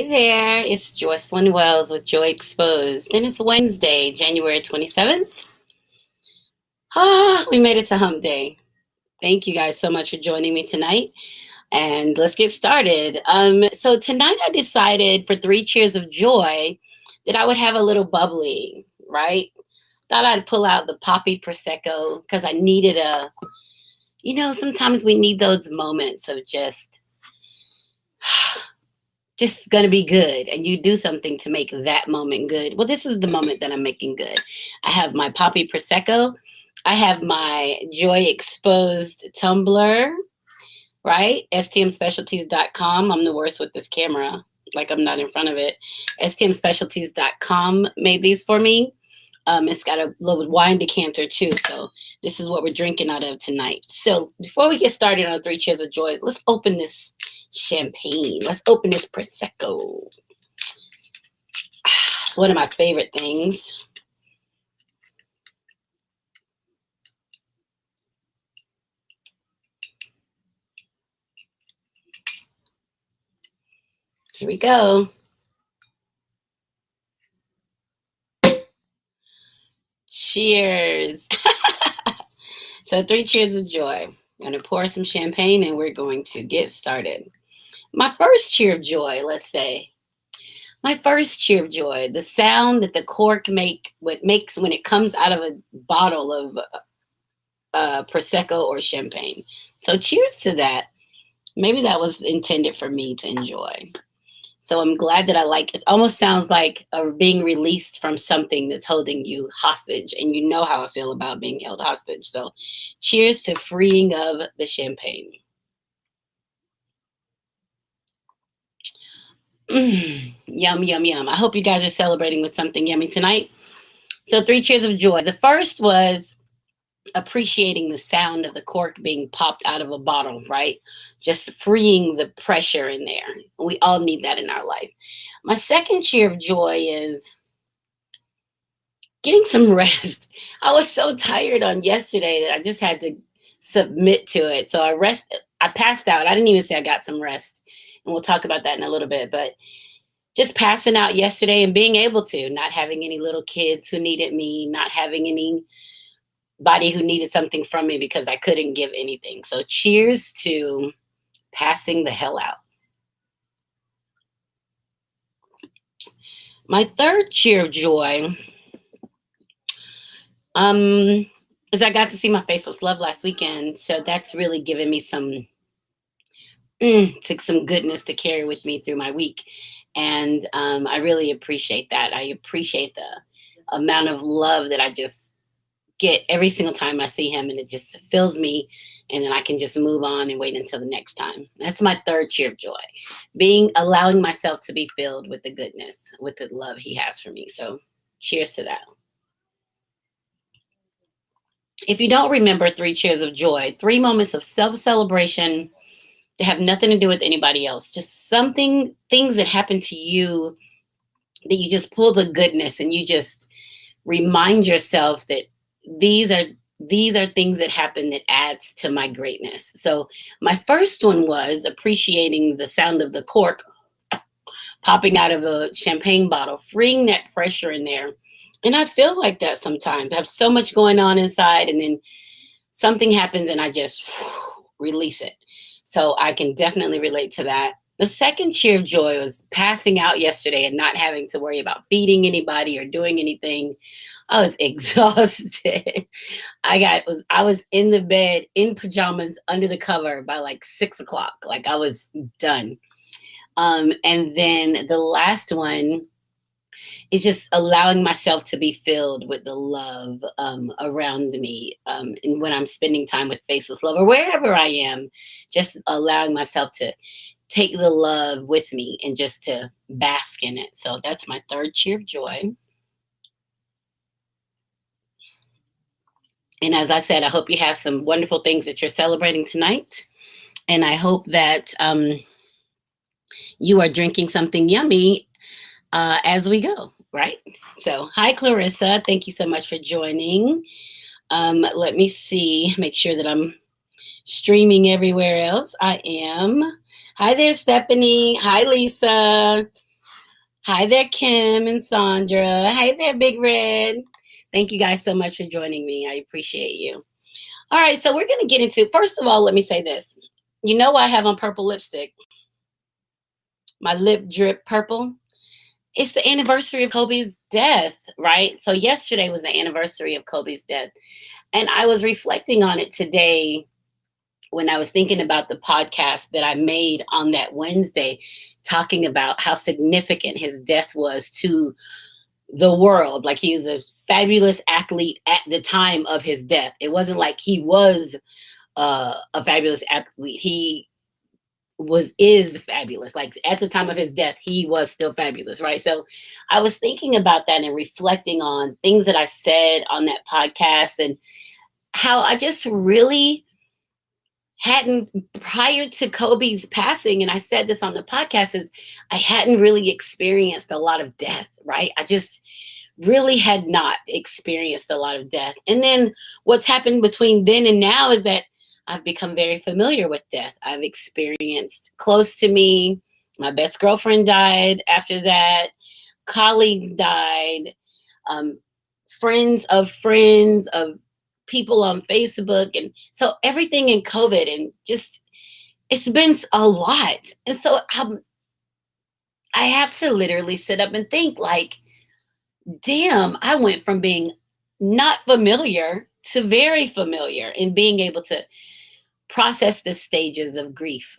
there, it's Joycelyn Wells with Joy Exposed, and it's Wednesday, January 27th. We made it to hump day. Thank you guys so much for joining me tonight, and let's get started. So tonight I decided for 3 cheers of joy that I would have a little bubbly, right? Thought I'd pull out the poppy Prosecco because I needed sometimes we need those moments of just going to be good, and you do something to make that moment good. Well, this is the moment that I'm making good. I have my poppy Prosecco. I have my Joy Exposed tumbler, right? stmspecialties.com. I'm the worst with this camera, like I'm not in front of it. stmspecialties.com made these for me. It's got a little wine decanter too, so this is what we're drinking out of tonight. So before we get started on 3 cheers of joy, let's open this champagne. Let's open this Prosecco. It's one of my favorite things. Here we go. Cheers. So 3 cheers of joy. I'm going to pour some champagne and we're going to get started. My first cheer of joy, let's say. My first cheer of joy, the sound that the cork makes when it comes out of a bottle of Prosecco or champagne. So cheers to that. Maybe that was intended for me to enjoy. So I'm glad that I like it. Almost sounds like being released from something that's holding you hostage. And you know how I feel about being held hostage. So cheers to freeing of the champagne. Yum, yum, yum. I hope you guys are celebrating with something yummy tonight. So 3 cheers of joy. The first was appreciating the sound of the cork being popped out of a bottle, right? Just freeing the pressure in there. We all need that in our life. My second cheer of joy is getting some rest. I was so tired on yesterday that I just had to submit to it. So I passed out. I didn't even say I got some rest. And we'll talk about that in a little bit. But just passing out yesterday and being able to, not having any little kids who needed me, not having anybody who needed something from me because I couldn't give anything. So cheers to passing the hell out. My third cheer of joy is I got to see my Faceless Love last weekend. So that's really given me some goodness to carry with me through my week. And I really appreciate that. I appreciate the amount of love that I just get every single time I see him, and it just fills me, and then I can just move on and wait until the next time. That's my third cheer of joy, allowing myself to be filled with the goodness, with the love he has for me. So cheers to that. If you don't remember 3 cheers of joy, 3 moments of self-celebration that have nothing to do with anybody else, just things that happen to you that you just pull the goodness and you just remind yourself that these are things that happen that adds to my greatness. So my first one was appreciating the sound of the cork popping out of a champagne bottle, freeing that pressure in there. And I feel like that sometimes. I have so much going on inside, and then something happens and I just release it. So I can definitely relate to that. The second cheer of joy was passing out yesterday and not having to worry about feeding anybody or doing anything. I was exhausted. I was in the bed in pajamas under the cover by like 6 o'clock. Like I was done. And then the last one is just allowing myself to be filled with the love around me. And when I'm spending time with Faceless Love or wherever I am, just allowing myself to take the love with me and just to bask in it. So that's my third cheer of joy. And as I said, I hope you have some wonderful things that you're celebrating tonight. And I hope that you are drinking something yummy as we go, right? So, hi, Clarissa. Thank you so much for joining. Let me see, make sure that I'm streaming everywhere else. I am. Hi there, Stephanie. Hi, Lisa. Hi there, Kim and Sandra. Hi there, Big Red. Thank you guys so much for joining me. I appreciate you. All right, so we're going to get into, first of all, let me say this. You know what I have on purple lipstick? My lip drip purple. It's the anniversary of Kobe's death, right? So yesterday was the anniversary of Kobe's death. And I was reflecting on it today when I was thinking about the podcast that I made on that Wednesday, talking about how significant his death was to the world. Like, he was a fabulous athlete at the time of his death. It wasn't like he was a fabulous athlete. He is fabulous. Like, at the time of his death, he was still fabulous, right? So I was thinking about that and reflecting on things that I said on that podcast and how I just really hadn't, prior to Kobe's passing, and I said this on the podcast, is I hadn't really experienced a lot of death, right? I just really had not experienced a lot of death. And then what's happened between then and now is that I've become very familiar with death. I've experienced close to me. My best girlfriend died after that. Colleagues died. Um, friends of people on Facebook. And so everything in COVID, and just, it's been a lot. And so I have to literally sit up and think, like, damn, I went from being not familiar to very familiar in being able to process the stages of grief.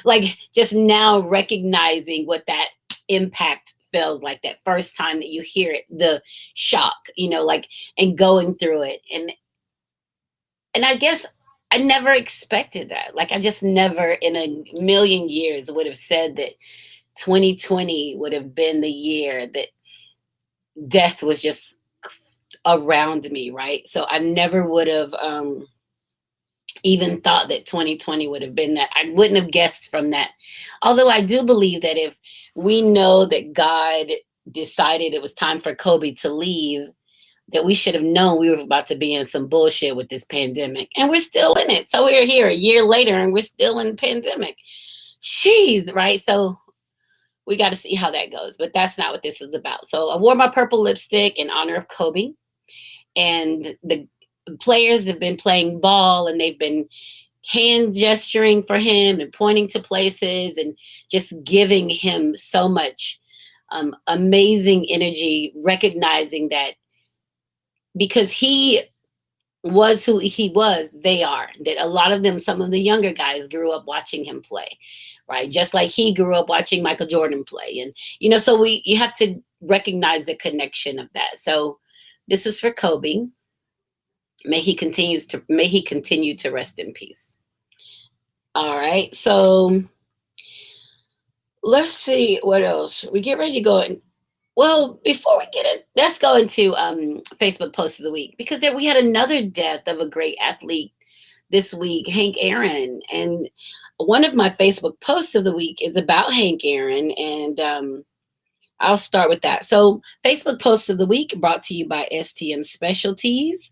Like, just now recognizing what that impact feels like, that first time that you hear it, the shock, like, and going through it. And I guess I never expected that. Like, I just never in a million years would have said that 2020 would have been the year that death was just around me, right? So I never would have even thought that 2020 would have been that. I wouldn't have guessed from that. Although I do believe that if we know that God decided it was time for Kobe to leave, that we should have known we were about to be in some bullshit with this pandemic. And we're still in it. So we're here a year later and we're still in the pandemic. Jeez, right? So we got to see how that goes. But that's not what this is about. So I wore my purple lipstick in honor of Kobe. And the players have been playing ball, and they've been hand gesturing for him and pointing to places and just giving him so much amazing energy, recognizing that because he was who he was, they are. That a lot of them, some of the younger guys grew up watching him play, right? Just like he grew up watching Michael Jordan play. And, so you have to recognize the connection of that. So this was for Kobe. May he continue to rest in peace. All right. So let's see what else. We get ready to go in. Well, before we get in, let's go into Facebook post of the week, because we had another death of a great athlete this week, Hank Aaron. And one of my Facebook posts of the week is about Hank Aaron. And I'll start with that. So Facebook post of the week brought to you by STM Specialties.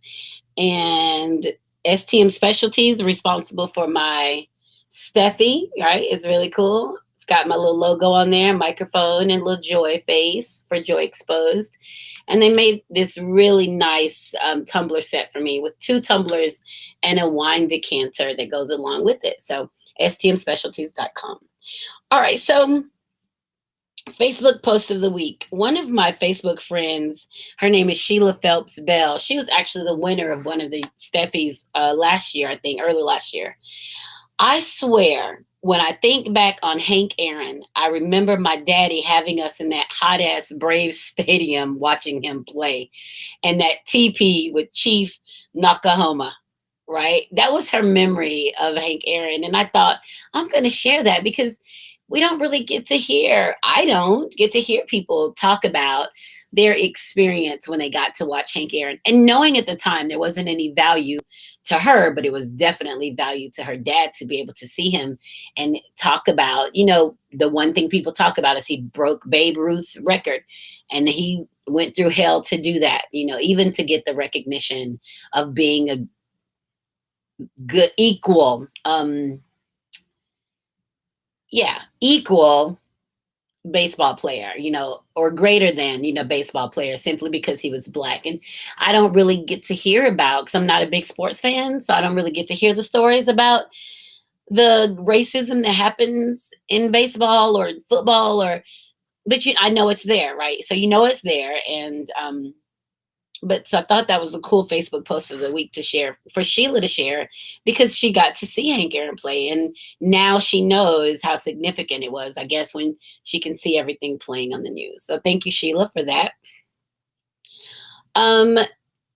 And STM Specialties responsible for my Steffi, right? It's really cool. It's got my little logo on there, microphone, and little Joy face for Joy Exposed. And they made this really nice tumbler set for me with 2 tumblers and a wine decanter that goes along with it. So stmspecialties.com. All right, so Facebook post of the week. One of my Facebook friends, her name is Sheila Phelps Bell. She was actually the winner of one of the Steffies last year, I think, early last year. I swear, when I think back on Hank Aaron, I remember my daddy having us in that hot ass Braves stadium watching him play, and that TP with Chief Nakahoma. Right? That was her memory of Hank Aaron. And I thought, I'm going to share that because we don't really get to hear, I don't get to hear people talk about their experience when they got to watch Hank Aaron. And knowing at the time there wasn't any value to her, but it was definitely value to her dad to be able to see him and talk about, the one thing people talk about is he broke Babe Ruth's record. And he went through hell to do that, even to get the recognition of being a good equal baseball player, or greater than, baseball player simply because he was Black. And I don't really get to hear about, because I'm not a big sports fan, so I don't really get to hear the stories about the racism that happens in baseball or football, but I know it's there, right? So it's there, and but so I thought that was a cool Facebook post of the week to share, for Sheila to share, because she got to see Hank Aaron play, and now she knows how significant it was, I guess, when she can see everything playing on the news. So thank you, Sheila, for that.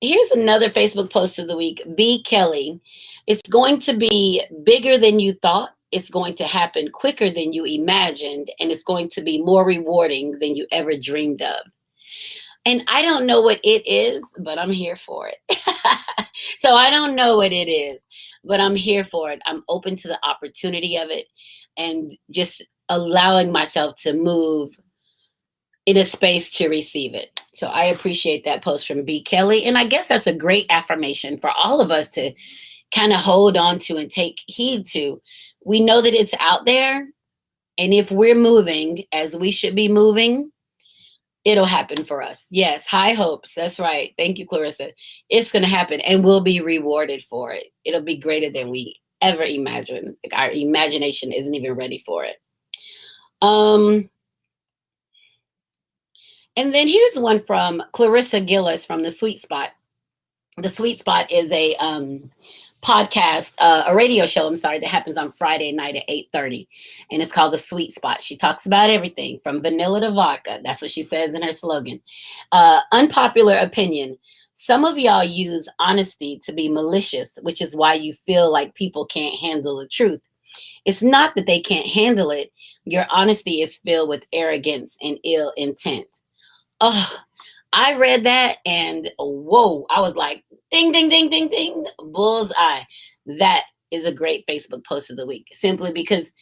Here's another Facebook post of the week. B. Kelly, it's going to be bigger than you thought. It's going to happen quicker than you imagined, and it's going to be more rewarding than you ever dreamed of. And I don't know what it is, but I'm here for it. So I don't know what it is, but I'm here for it. I'm open to the opportunity of it, and just allowing myself to move in a space to receive it. So I appreciate that post from B. Kelly. And I guess that's a great affirmation for all of us to kind of hold on to and take heed to. We know that it's out there. And if we're moving as we should be moving, it'll happen for us. Yes, high hopes. That's right. Thank you, Clarissa. It's going to happen, and we'll be rewarded for it. It'll be greater than we ever imagined. Like, our imagination isn't even ready for it. And then here's one from Clarissa Gillis from The Sweet Spot. The Sweet Spot is a podcast, a radio show, that happens on Friday night at 8:30. And it's called The Sweet Spot. She talks about everything from vanilla to vodka. That's what she says in her slogan. Unpopular opinion. Some of y'all use honesty to be malicious, which is why you feel like people can't handle the truth. It's not that they can't handle it. Your honesty is filled with arrogance and ill intent. Oh, I read that and whoa, I was like, ding, ding, ding, ding, ding, bullseye. That is a great Facebook post of the week, simply because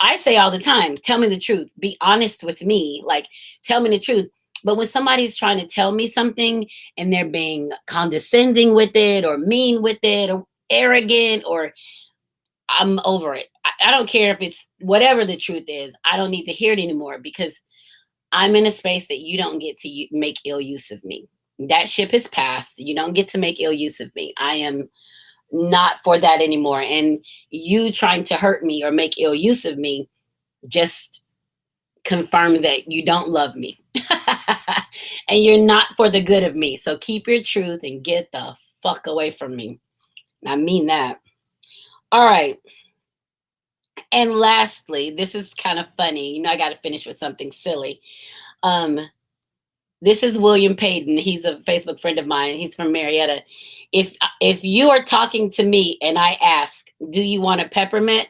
I say all the time, tell me the truth, be honest with me, like, tell me the truth. But when somebody's trying to tell me something and they're being condescending with it or mean with it or arrogant, or I'm over it. I don't care if it's whatever the truth is. I don't need to hear it anymore, because I'm in a space that you don't get to make ill use of me. That ship has passed. You don't get to make ill use of me. I am not for that anymore. And you trying to hurt me or make ill use of me just confirms that you don't love me. And you're not for the good of me. So keep your truth and get the fuck away from me. I mean that. All right. And lastly, this is kind of funny. I got to finish with something silly. This is William Payton. He's a Facebook friend of mine. He's from Marietta. If you are talking to me and I ask, do you want a peppermint?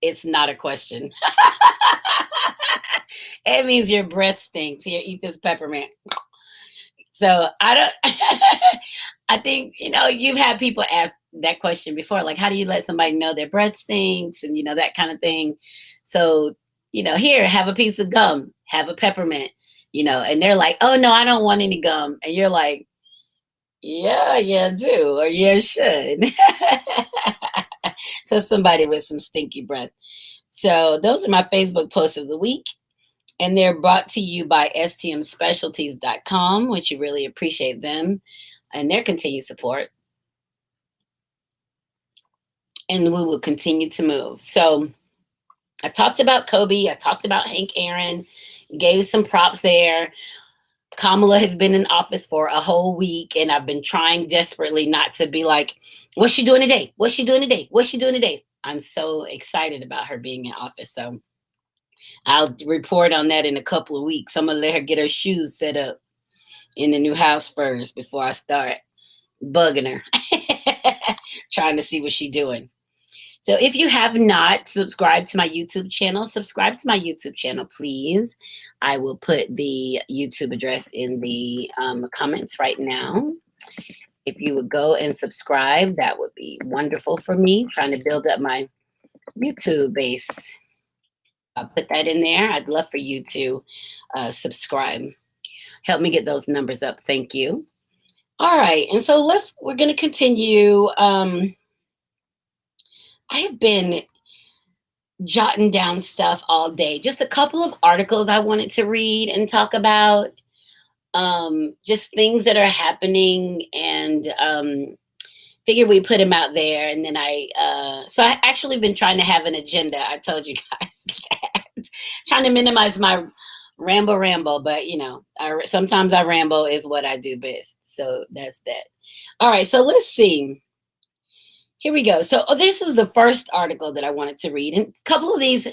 It's not a question. It means your breath stinks. Here, eat this peppermint. So I think, you've had people ask that question before, like, how do you let somebody know their breath stinks, and, that kind of thing. So, here, have a piece of gum, have a peppermint, and they're like, oh, no, I don't want any gum. And you're like, yeah, you do, or you should. So somebody with some stinky breath. So those are my Facebook posts of the week. And they're brought to you by stmspecialties.com, which you really appreciate them and their continued support. And we will continue to move. So I talked about Kobe. I talked about Hank Aaron. Gave some props there. Kamala has been in office for a whole week, and I've been trying desperately not to be like, what's she doing today? What's she doing today? What's she doing today? I'm so excited about her being in office. So I'll report on that in a couple of weeks. I'm going to let her get her shoes set up in the new house first before I start bugging her, trying to see what she's doing. So if you have not subscribed to my YouTube channel, subscribe to my YouTube channel, please. I will put the YouTube address in the comments right now. If you would go and subscribe, that would be wonderful for me, trying to build up my YouTube base. I'll put that in there. I'd love for you to subscribe. Help me get those numbers up. Thank you. All right. And so we're going to continue. I have been jotting down stuff all day. Just a couple of articles I wanted to read and talk about. Just things that are happening, and figure we put them out there. And then so I actually been trying to have an agenda. I told you guys that. Trying to minimize my ramble, but sometimes I ramble is what I do best. So that's that. All right, so let's see. Here we go. So this is the first article that I wanted to read. And a couple of these,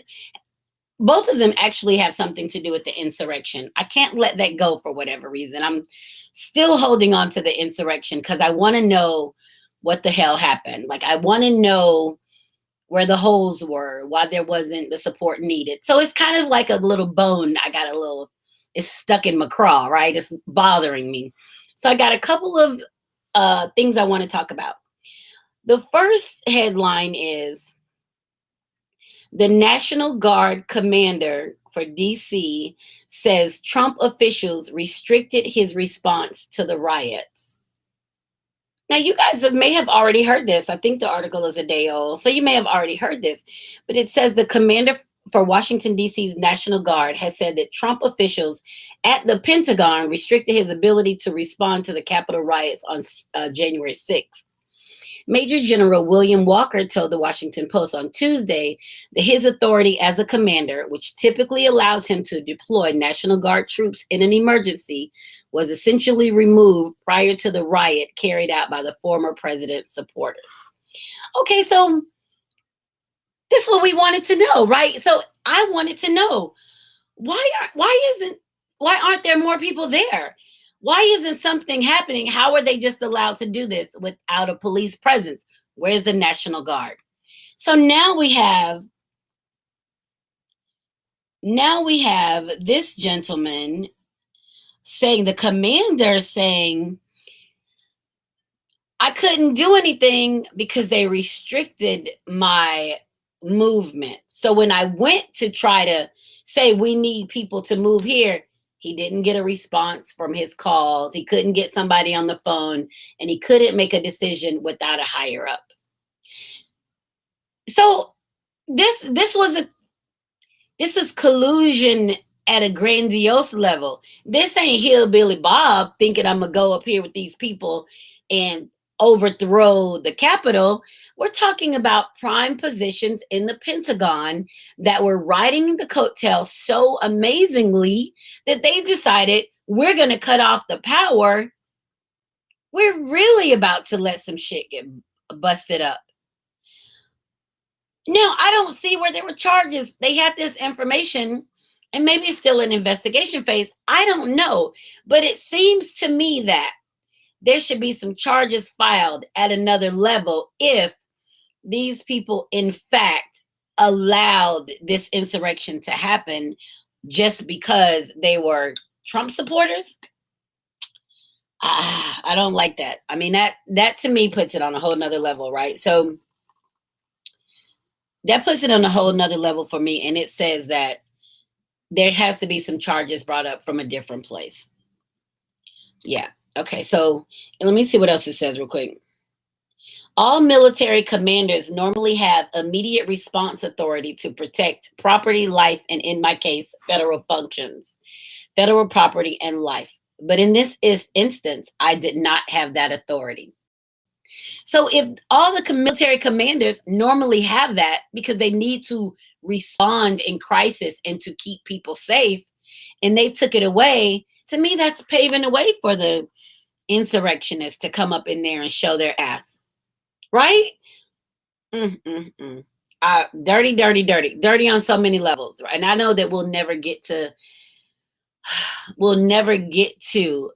both of them actually have something to do with the insurrection. I can't let that go for whatever reason. I'm still holding on to the insurrection because I want to know what the hell happened. Like, I want to know where the holes were, why there wasn't the support needed. So it's kind of like a little bone. It's stuck in my craw, right? It's bothering me. So I got a couple of things I want to talk about. The first headline is: the National Guard commander for DC says Trump officials restricted his response to the riots. Now, you guys may have already heard this. I think the article is a day old, so you may have already heard this. But it says the commander for Washington, D.C.'s National Guard has said that Trump officials at the Pentagon restricted his ability to respond to the Capitol riots on January 6th. Major General William Walker told the Washington Post on Tuesday that his authority as a commander, which typically allows him to deploy National Guard troops in an emergency, was essentially removed prior to the riot carried out by the former president's supporters. Okay, so this is what we wanted to know, right? So I wanted to know, why aren't there more people there? Why isn't something happening? How are they just allowed to do this without a police presence? Where's the National Guard? So now we have this gentleman saying, the commander saying, I couldn't do anything because they restricted my movement. So when I went to try to say we need people to move here, he didn't get a response from his calls. He couldn't get somebody on the phone, and he couldn't make a decision without a higher up. So this is collusion at a grandiose level. This ain't Hillbilly Bob thinking I'm gonna go up here with these people and overthrow the Capitol. We're talking about prime positions in the Pentagon that were riding the coattails so amazingly that they decided, we're going to cut off the power. We're really about to let some shit get busted up. Now, I don't see where there were charges. They had this information, and maybe it's still an investigation phase. I don't know. But it seems to me that there should be some charges filed at another level if these people, in fact, allowed this insurrection to happen just because they were Trump supporters. I don't like that. I mean, that to me puts it on a whole nother level, right? So that puts it on a whole nother level for me. And it says that there has to be some charges brought up from a different place. Yeah. Okay, so let me see what else it says real quick. All military commanders normally have immediate response authority to protect property, life, and in my case, federal functions, federal property and life. But in this instance, I did not have that authority. So if all the military commanders normally have that because they need to respond in crisis and to keep people safe, and they took it away, to me, that's paving the way for the insurrectionists to come up in there and show their ass. Right? Dirty on so many levels. Right? And I know that we'll never get to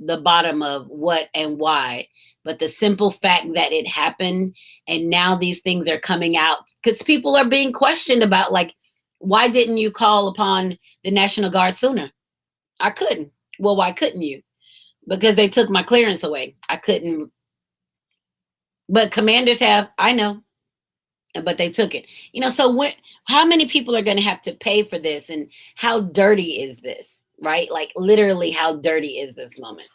the bottom of what and why. But the simple fact that it happened, and now these things are coming out because people are being questioned about, like, why didn't you call upon the National Guard sooner? I couldn't. Well, why couldn't you? Because they took my clearance away. I couldn't. But commanders have, I know, but they took it. So how many people are going to have to pay for this, and how dirty is this, right? Like, literally, how dirty is this moment?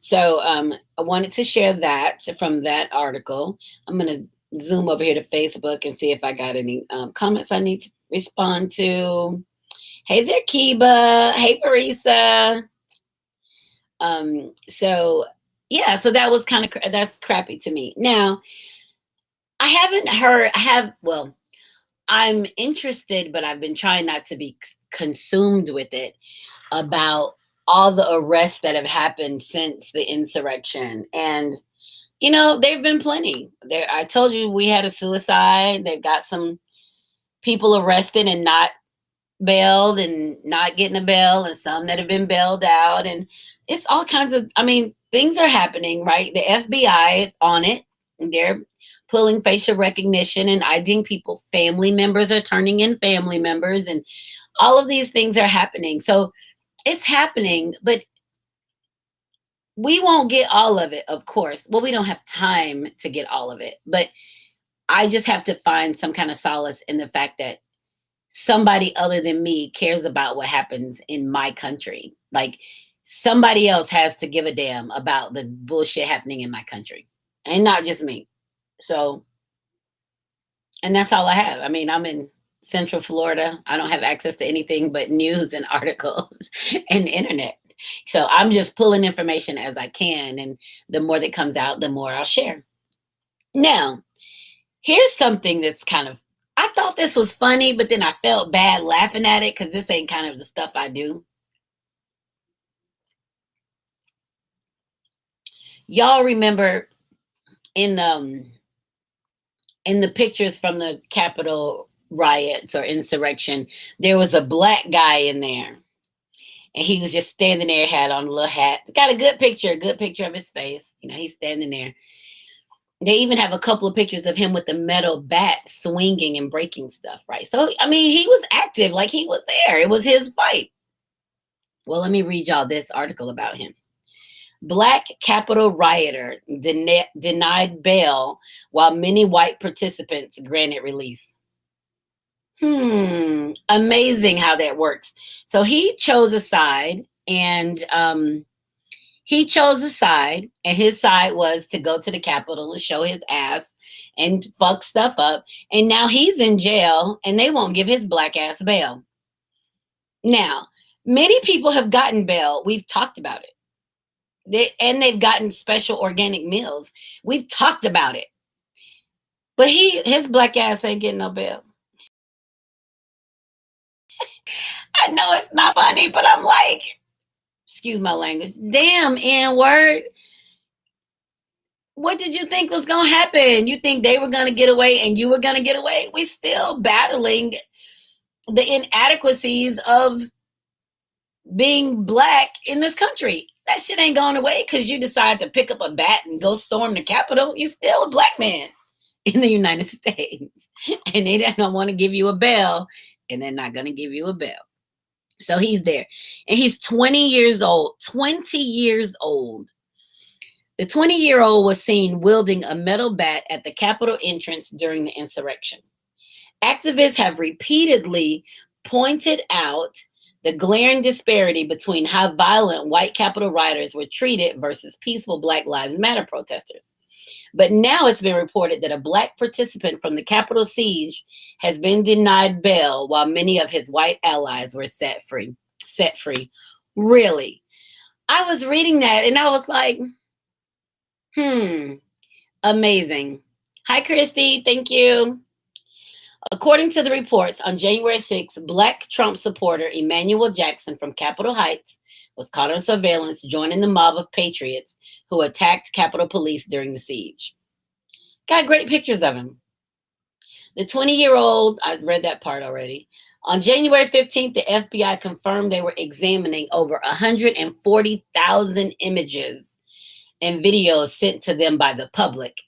So I wanted to share that from that article. I'm going to zoom over here to Facebook and see if I got any comments I need to respond to. Hey there, Kiba. Hey, Marisa. So yeah, so that was kind of that's crappy to me. Now, I haven't heard. Well, I'm interested, but I've been trying not to be consumed with it about all the arrests that have happened since the insurrection. And, there've been plenty. I told you we had a suicide. They've got some people arrested and not bailed and not getting a bail, and some that have been bailed out. And it's all kinds of, things are happening, right? The FBI on it. They're pulling facial recognition and IDing people. Family members are turning in family members, and all of these things are happening. So it's happening, but we won't get all of it, of course. Well, we don't have time to get all of it, but I just have to find some kind of solace in the fact that somebody other than me cares about what happens in my country. Like, somebody else has to give a damn about the bullshit happening in my country, and not just me. So, and that's all I have. I'm in Central Florida. I don't have access to anything but news and articles and internet. So I'm just pulling information as I can. And the more that comes out, the more I'll share. Now, here's something that's I thought this was funny, but then I felt bad laughing at it because this ain't kind of the stuff I do. Y'all remember in the pictures from the Capitol riots or insurrection, there was a black guy in there. And he was just standing there, had on a little hat. Got a good picture of his face. He's standing there. They even have a couple of pictures of him with a metal bat swinging and breaking stuff, right? So, he was active, like he was there. It was his fight. Well, let me read y'all this article about him. Black Capitol rioter denied bail while many white participants granted release. Amazing how that works. So he chose a side, and his side was to go to the Capitol and show his ass and fuck stuff up. And now he's in jail, and they won't give his black ass bail. Now, many people have gotten bail. We've talked about it. They've gotten special organic meals. We've talked about it. But his black ass ain't getting no bail. I know it's not funny, but I'm like, excuse my language, damn N-word. What did you think was going to happen? You think they were going to get away and you were going to get away? We're still battling the inadequacies of being black in this country. That shit ain't going away because you decide to pick up a bat and go storm the Capitol. You're still a black man in the United States. And they don't want to give you a bail, and they're not going to give you a bail. So he's there. And he's 20 years old. 20 years old. The 20-year-old was seen wielding a metal bat at the Capitol entrance during the insurrection. Activists have repeatedly pointed out the glaring disparity between how violent white Capitol rioters were treated versus peaceful Black Lives Matter protesters. But now it's been reported that a black participant from the Capitol siege has been denied bail while many of his white allies were set free. Really? I was reading that and I was like, amazing. Hi, Christy. Thank you. According to the reports, on January 6th, Black Trump supporter Emmanuel Jackson from Capitol Heights was caught on surveillance joining the mob of patriots who attacked Capitol Police during the siege. Got great pictures of him. The 20-year-old, I read that part already. On January 15th, the FBI confirmed they were examining over 140,000 images and videos sent to them by the public.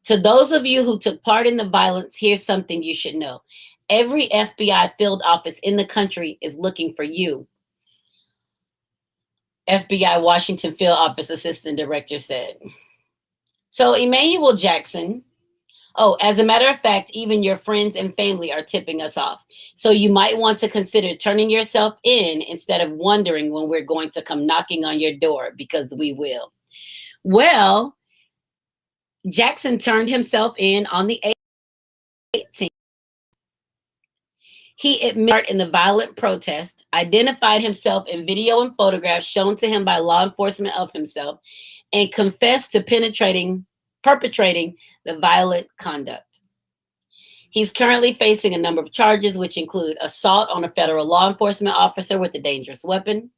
To those of you who took part in the violence, here's something you should know. Every FBI field office in the country is looking for you. FBI Washington Field Office Assistant Director said. So Emmanuel Jackson, as a matter of fact, even your friends and family are tipping us off. So you might want to consider turning yourself in instead of wondering when we're going to come knocking on your door, because we will. Well, Jackson turned himself in on the 18th. He admitted in the violent protest, identified himself in video and photographs shown to him by law enforcement of himself, and confessed to perpetrating the violent conduct. He's currently facing a number of charges, which include assault on a federal law enforcement officer with a dangerous weapon,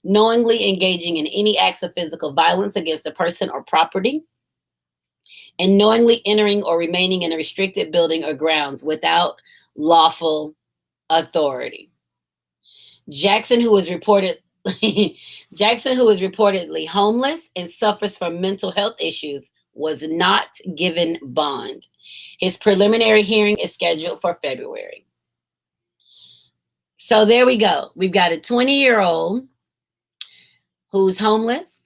knowingly engaging in any acts of physical violence against a person or property, and knowingly entering or remaining in a restricted building or grounds without lawful authority. Jackson, who is reportedly homeless and suffers from mental health issues, was not given bond. His preliminary hearing is scheduled for February. So there we go. We've got a 20-year-old who's homeless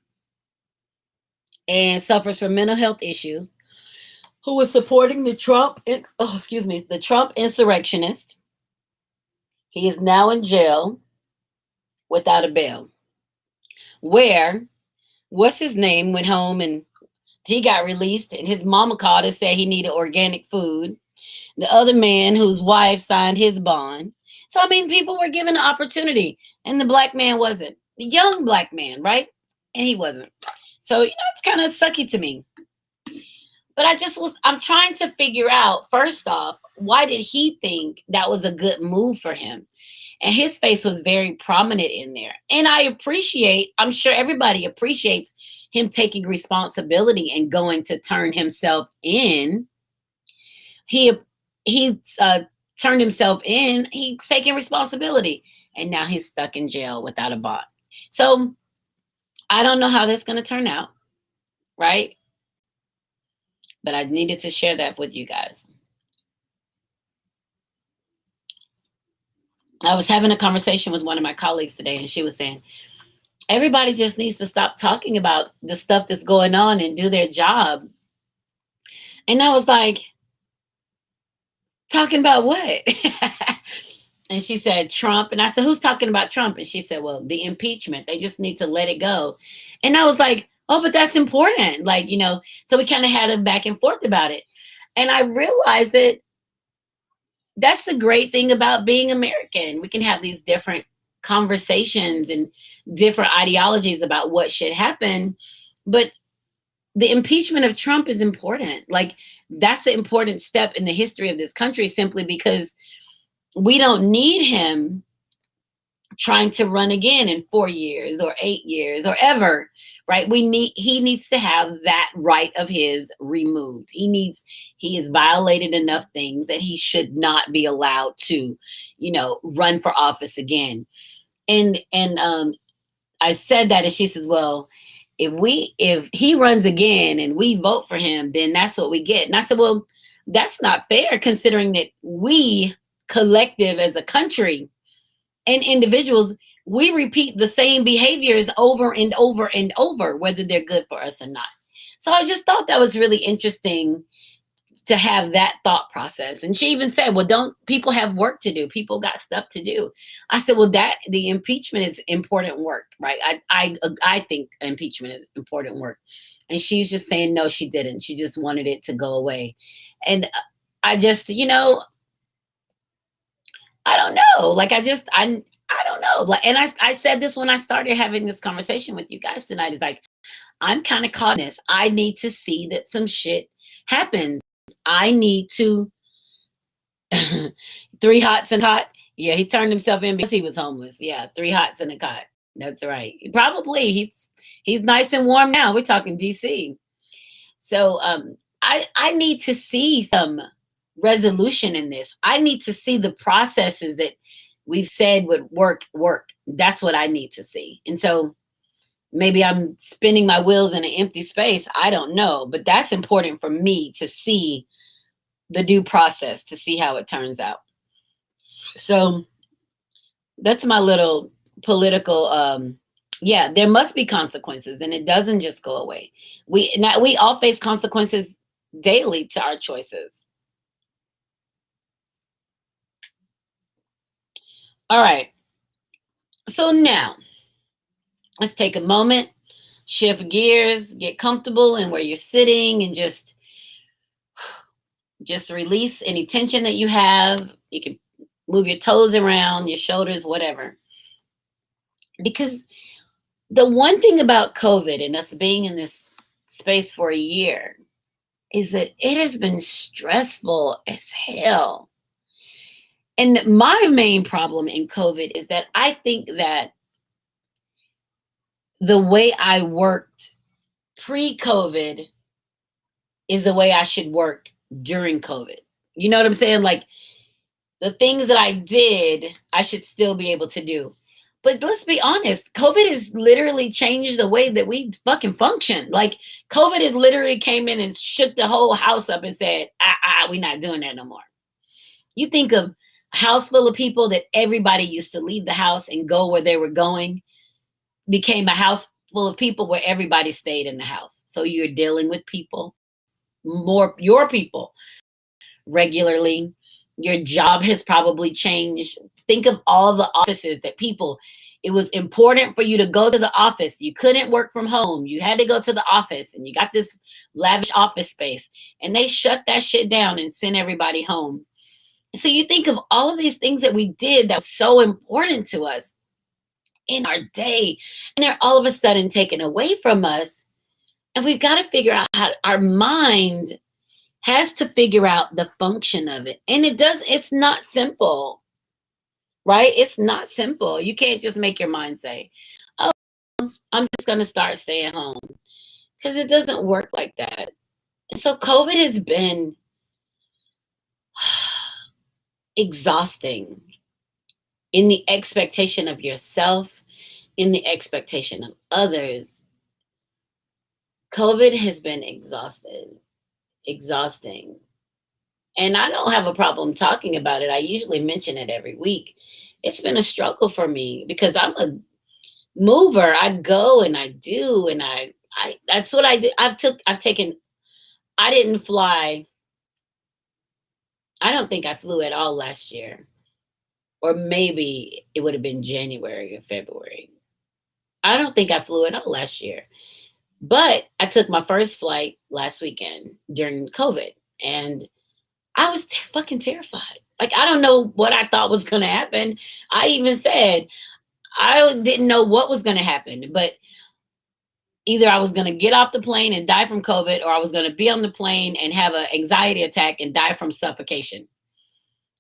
and suffers from mental health issues, who was supporting the Trump insurrectionist. He is now in jail without a bail. Where, what's his name, went home and he got released, and his mama called and said he needed organic food. The other man whose wife signed his bond. So, I mean, people were given an opportunity, and the black man wasn't. The young black man, right? And he wasn't. So, it's kind of sucky to me. But I'm trying to figure out, first off, why did he think that was a good move for him? And his face was very prominent in there. And I'm sure everybody appreciates him taking responsibility and going to turn himself in. He turned himself in, he's taking responsibility, and now he's stuck in jail without a bond. So I don't know how that's going to turn out, right? But I needed to share that with you guys. I was having a conversation with one of my colleagues today, and she was saying, everybody just needs to stop talking about the stuff that's going on and do their job. And I was like, talking about what? And she said, Trump. And I said, who's talking about Trump? And she said, well, the impeachment. They just need to let it go. And I was like, oh, but that's important. So we kind of had a back and forth about it. And I realized that that's the great thing about being American. We can have these different conversations and different ideologies about what should happen. But the impeachment of Trump is important. That's an important step in the history of this country, simply because we don't need him trying to run again in 4 years or 8 years or ever, right? He needs to have that right of his removed. He has violated enough things that he should not be allowed to, run for office again. And I said that, and she says, well, if he runs again and we vote for him, then that's what we get. And I said, well, that's not fair, considering that we collective as a country and individuals, we repeat the same behaviors over and over and over, whether they're good for us or not. So I just thought that was really interesting to have that thought process. And she even said, well, don't people have work to do? People got stuff to do. I said, well, the impeachment is important work, right? I think impeachment is important work. And she's just saying, no, she didn't. She just wanted it to go away. And I just, I don't know. I don't know. And I said this when I started having this conversation with you guys tonight. It's like, I'm kind of caught in this. I need to see that some shit happens. I need to 3 hots and a cot. Yeah, he turned himself in because he was homeless. Yeah, 3 hots and a cot. That's right. Probably he's nice and warm now. We're talking DC. So I need to see some resolution in this. I need to see the processes that we've said would work. That's what I need to see. And so maybe I'm spinning my wheels in an empty space. I don't know, but that's important for me to see the due process, to see how it turns out. So that's my little political, there must be consequences, and it doesn't just go away. We all face consequences daily to our choices. All right. So now let's take a moment, shift gears, get comfortable in where you're sitting, and just Just release any tension that you have. You can move your toes around, your shoulders, whatever. Because the one thing about COVID and us being in this space for a year is that it has been stressful as hell. And my main problem in COVID is that I think that the way I worked pre-COVID is the way I should work during COVID. You know what I'm saying? Like the things that I did, I should still be able to do. But let's be honest, COVID has literally changed the way that we fucking function. Like COVID has literally came in and shook the whole house up and said, we're not doing that no more. You think of a house full of people that everybody used to leave the house and go where they were going, became a house full of people where everybody stayed in the house. So you're dealing with people, more your people regularly. Your job has probably changed. Think of all the offices that people, it was important for you to go to the office. You couldn't work from home. You had to go to the office and you got this lavish office space and they shut that shit down and sent everybody home. So you think of all of these things that we did that was so important to us in our day, and they're all of a sudden taken away from us. And we've got to figure out how our mind has to figure out the function of it. And it's not simple, right? It's not simple. You can't just make your mind say, oh, I'm just going to start staying home, because it doesn't work like that. And so COVID has been exhausting in the expectation of yourself, in the expectation of others. COVID has been exhausting. And I don't have a problem talking about it. I usually mention it every week. It's been a struggle for me because I'm a mover. I go and I do, and I that's what I do. I didn't fly. I don't think I flew at all last year. Or maybe it would have been January or February. I don't think I flew at all last year. But I took my first flight last weekend during COVID, and I was fucking terrified. Like, I don't know what I thought was going to happen. I even said I didn't know what was going to happen, but either I was going to get off the plane and die from COVID, or I was going to be on the plane and have an anxiety attack and die from suffocation.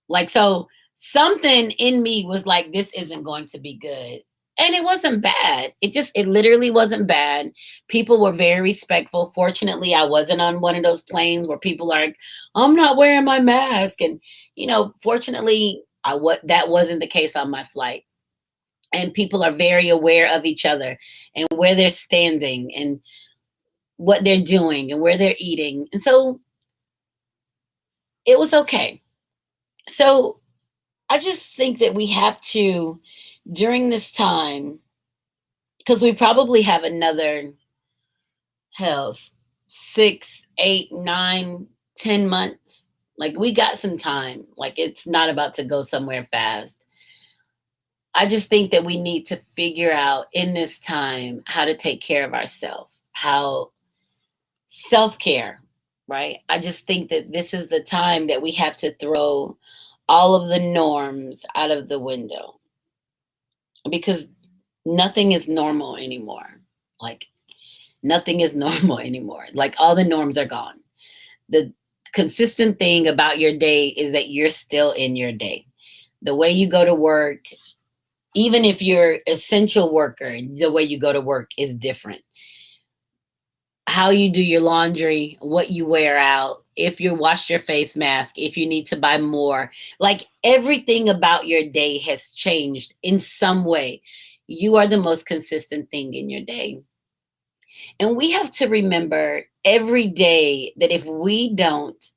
Like, so something in me was like, this isn't going to be good. And it wasn't bad. It literally wasn't bad. People were very respectful. Fortunately, I wasn't on one of those planes where people are like, I'm not wearing my mask. And, fortunately, that wasn't the case on my flight. And people are very aware of each other and where they're standing and what they're doing and where they're eating. And so it was okay. So I just think that we have to, during this time, because we probably have another 6, 8, 9, 10 months. Like, we got some time. Like, it's not about to go somewhere fast. I just think that we need to figure out in this time how to take care of ourselves, how self-care, right? I just think that this is the time that we have to throw all of the norms out of the window, because nothing is normal anymore. Like, nothing is normal anymore. Like, all the norms are gone. The consistent thing about your day is that you're still in your day. The way you go to work, even if you're essential worker, the way you go to work is different. How you do your laundry, what you wear out, if you wash your face mask, if you need to buy more, like, everything about your day has changed in some way. You are the most consistent thing in your day. And we have to remember every day that if we don't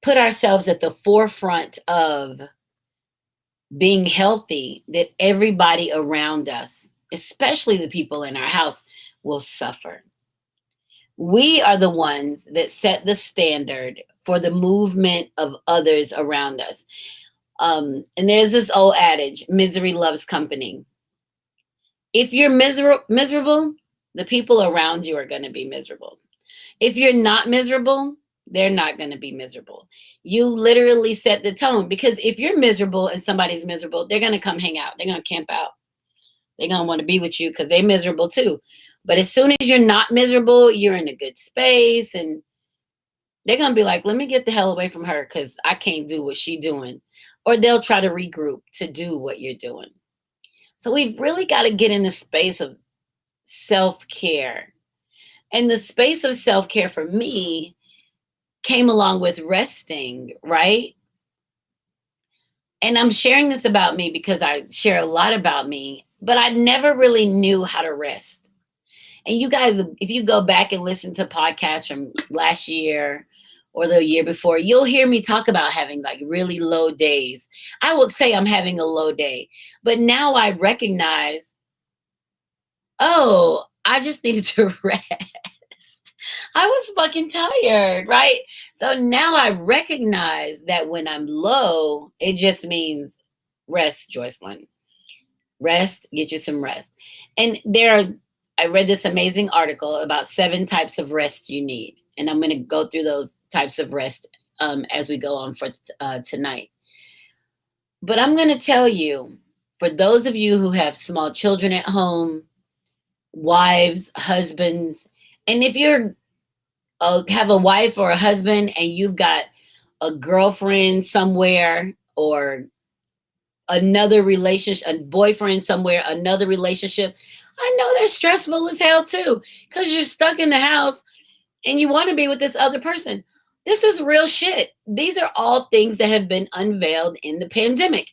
put ourselves at the forefront of being healthy, that everybody around us, especially the people in our house, will suffer. We are the ones that set the standard for the movement of others around us. And there's this old adage, misery loves company. If you're miserable, the people around you are going to be miserable. If you're not miserable, They're not going to be miserable. You literally set the tone, because if you're miserable and somebody's miserable, they're going to come hang out. They're going to camp out. They're going to want to be with you because they're miserable too. But as soon as you're not miserable, you're in a good space, and they're going to be like, let me get the hell away from her because I can't do what she's doing. Or they'll try to regroup to do what you're doing. So we've really got to get in the space of self-care. And the space of self-care for me came along with resting, right? And I'm sharing this about me because I share a lot about me, but I never really knew how to rest. And you guys, if you go back and listen to podcasts from last year or the year before, you'll hear me talk about having like really low days. I would say I'm having a low day, but now I recognize, oh, I just needed to rest. I was fucking tired, right? So now I recognize that when I'm low, it just means rest, Joycelyn. Rest, get you some rest. And I read this amazing article about 7 types of rest you need. And I'm going to go through those types of rest as we go on for tonight. But I'm going to tell you, for those of you who have small children at home, wives, husbands, and if you're have a wife or a husband and you've got a girlfriend somewhere or another relationship, a boyfriend somewhere, another relationship, I know that's stressful as hell too, because you're stuck in the house and you want to be with this other person. This is real shit. These are all things that have been unveiled in the pandemic.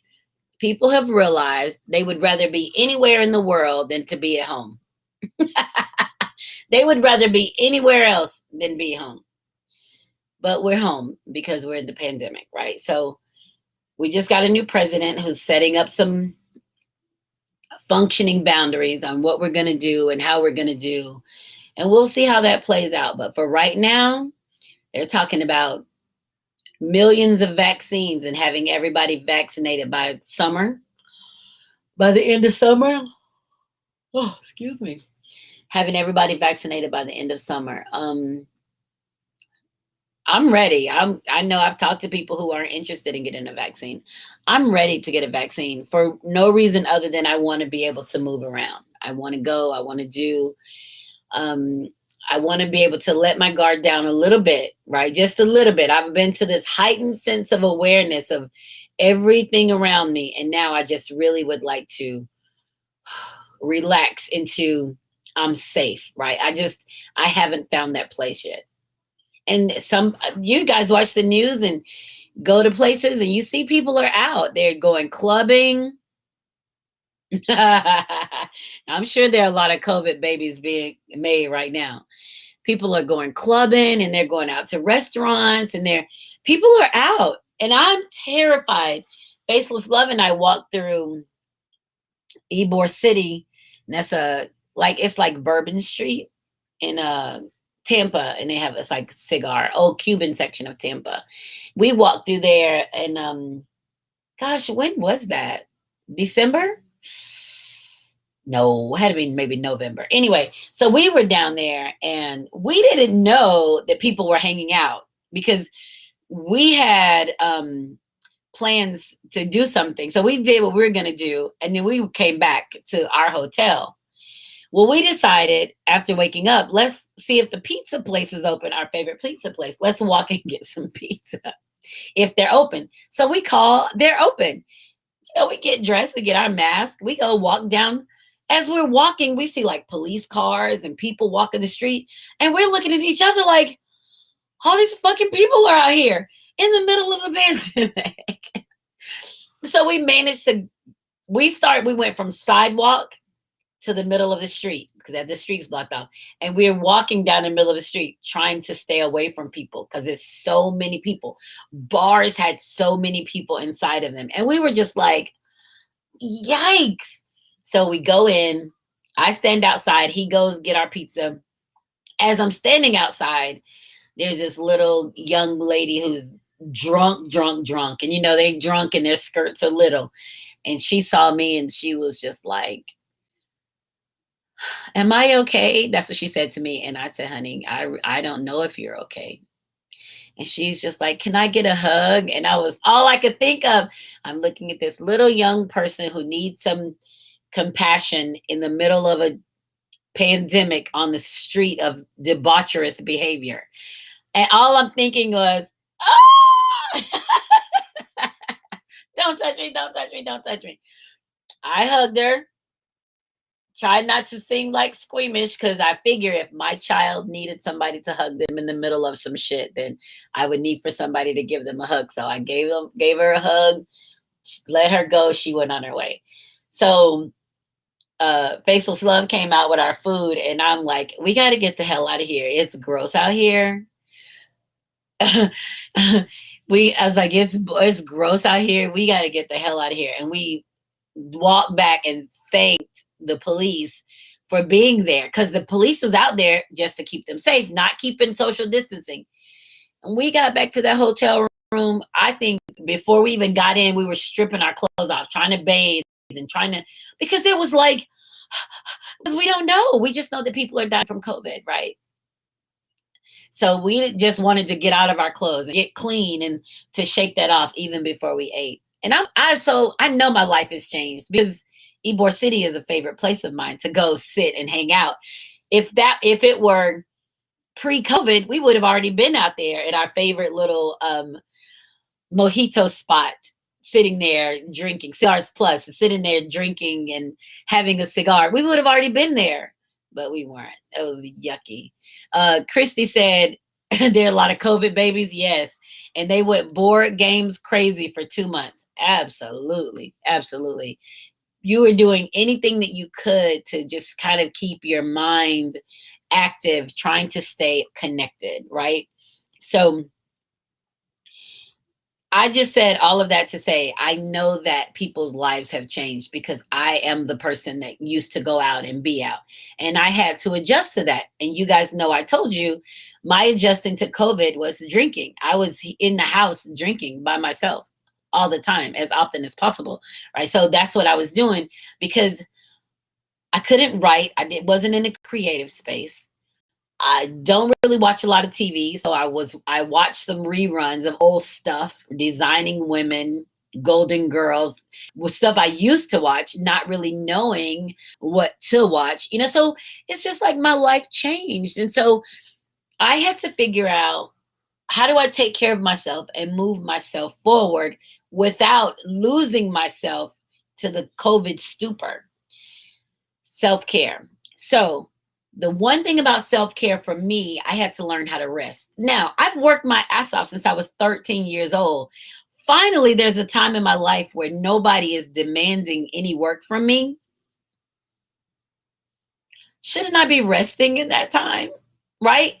People have realized they would rather be anywhere in the world than to be at home. They would rather be anywhere else than be home. But we're home because we're in the pandemic, right? So we just got a new president who's setting up some functioning boundaries on what we're going to do and how we're going to do. And we'll see how that plays out. But for right now, they're talking about millions of vaccines and having everybody vaccinated by summer. By the end of summer. Oh, excuse me. Having everybody vaccinated by the end of summer. I'm ready. I know I've talked to people who aren't interested in getting a vaccine. I'm ready to get a vaccine for no reason other than I want to be able to move around. I want to go. I want to do. I want to be able to let my guard down a little bit, right? Just a little bit. I've been to this heightened sense of awareness of everything around me. And now I just really would like to relax into I'm safe, right? I haven't found that place yet. And you guys watch the news and go to places and you see people are out. They're going clubbing. I'm sure there are a lot of COVID babies being made right now. People are going clubbing and they're going out to restaurants and people are out. And I'm terrified. Faceless Love and I walked through Ybor City. And that's it's like Bourbon Street in Tampa, and it's like old Cuban section of Tampa. We walked through there, and gosh, when was that? December? No, it had to be maybe November. Anyway, so we were down there, and we didn't know that people were hanging out because we had plans to do something. So we did what we were going to do, and then we came back to our hotel. Well, we decided after waking up, let's see if the pizza place is open, our favorite pizza place. Let's walk and get some pizza if they're open. So we call, they're open. We get dressed, we get our mask, we go walk down. As we're walking, we see like police cars and people walking the street. And we're looking at each other like, all these fucking people are out here in the middle of the pandemic. So we managed to, we went from sidewalk to the middle of the street because the street's blocked off. And we're walking down the middle of the street trying to stay away from people because there's so many people. Bars had so many people inside of them. And we were just like, yikes. So we go in, I stand outside, he goes get our pizza. As I'm standing outside, there's this little young lady who's drunk. And they drunk and their skirts are little. And she saw me and she was just like, am I okay? That's what she said to me. And I said, honey, I don't know if you're okay. And she's just like, can I get a hug? And I was all I could think of. I'm looking at this little young person who needs some compassion in the middle of a pandemic on the street of debaucherous behavior. And all I'm thinking was, oh, don't touch me, don't touch me, don't touch me. I hugged her. Tried not to seem like squeamish because I figure if my child needed somebody to hug them in the middle of some shit, then I would need for somebody to give them a hug. So I gave her a hug, let her go. She went on her way. So Faceless Love came out with our food, and I'm like, we got to get the hell out of here. It's gross out here. I was like, it's gross out here. We got to get the hell out of here. And we walked back and thanked the police for being there because the police was out there just to keep them safe, not keeping social distancing. And we got back to that hotel room. I think before we even got in, we were stripping our clothes off, trying to bathe and because it was like, because we don't know. We just know that people are dying from COVID, right? So we just wanted to get out of our clothes and get clean and to shake that off even before we ate. And I know my life has changed because Ybor City is a favorite place of mine to go sit and hang out. If it were pre-COVID, we would have already been out there at our favorite little mojito spot, sitting there drinking Cigars Plus, sitting there drinking and having a cigar. We would have already been there, but we weren't. It was yucky. Christy said there are a lot of COVID babies. Yes. And they went board games crazy for 2 months. Absolutely. Absolutely. You were doing anything that you could to just kind of keep your mind active, trying to stay connected, right? So I just said all of that to say, I know that people's lives have changed because I am the person that used to go out and be out. And I had to adjust to that. And you guys know, I told you my adjusting to COVID was drinking. I was in the house drinking by myself all the time, as often as possible. Right. So that's what I was doing because I couldn't write. Wasn't in a creative space. I don't really watch a lot of TV, so I watched some reruns of old stuff, Designing Women, Golden Girls, with stuff I used to watch, not really knowing what to watch. So it's just like my life changed. And so I had to figure out, how do I take care of myself and move myself forward without losing myself to the COVID stupor? Self-care. So the one thing about self-care for me, I had to learn how to rest. Now, I've worked my ass off since I was 13 years old. Finally, there's a time in my life where nobody is demanding any work from me. Shouldn't I be resting in that time? Right?